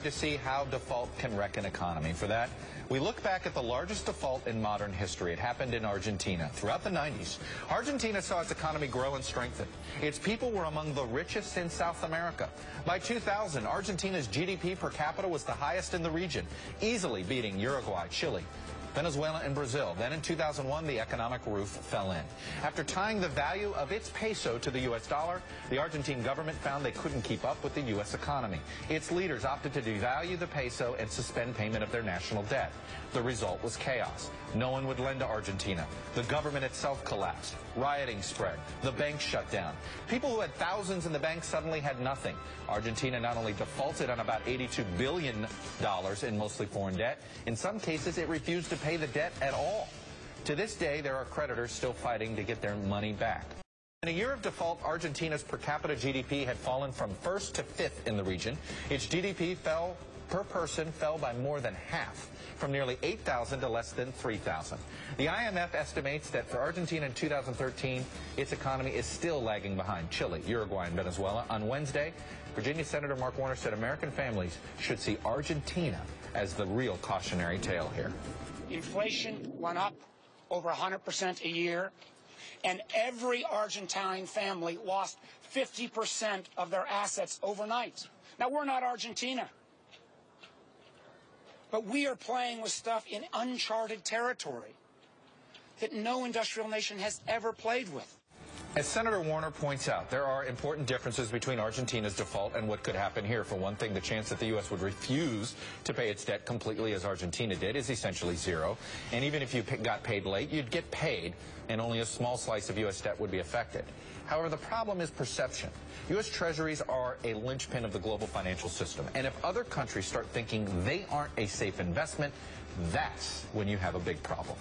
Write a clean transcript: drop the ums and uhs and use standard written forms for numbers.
To see how default can wreck an economy. For that, we look back at the largest default in modern history. It happened in Argentina. Throughout the 90s, Argentina saw its economy grow and strengthen. Its people were among the richest in South America. By 2000, Argentina's GDP per capita was the highest in the region, easily beating Uruguay, Chile, Venezuela, and Brazil. Then in 2001, the economic roof fell in. After tying the value of its peso to the U.S. dollar, the Argentine government found they couldn't keep up with the U.S. economy. Its leaders opted to devalue the peso and suspend payment of their national debt. The result was chaos. No one would lend to Argentina. The government itself collapsed. Rioting spread. The banks shut down. People who had thousands in the bank suddenly had nothing. Argentina not only defaulted on about $82 billion in mostly foreign debt, in some cases it refused to pay the debt at all. To this day, there are creditors still fighting to get their money back. In a year of default, Argentina's per capita GDP had fallen from first to fifth in the region. Its GDP per person fell by more than half, from nearly $8,000 to less than $3,000. The IMF estimates that for Argentina in 2013, its economy is still lagging behind Chile, Uruguay, and Venezuela. On Wednesday, Virginia Senator Mark Warner said American families should see Argentina as the real cautionary tale here. Inflation went up over 100% a year, and every Argentine family lost 50% of their assets overnight. Now, we're not Argentina, but we are playing with stuff in uncharted territory that no industrial nation has ever played with. As Senator Warner points out, there are important differences between Argentina's default and what could happen here. For one thing, the chance that the U.S. would refuse to pay its debt completely as Argentina did is essentially zero. And even if you got paid late, you'd get paid, and only a small slice of U.S. debt would be affected. However, the problem is perception. U.S. treasuries are a linchpin of the global financial system. And if other countries start thinking they aren't a safe investment, that's when you have a big problem.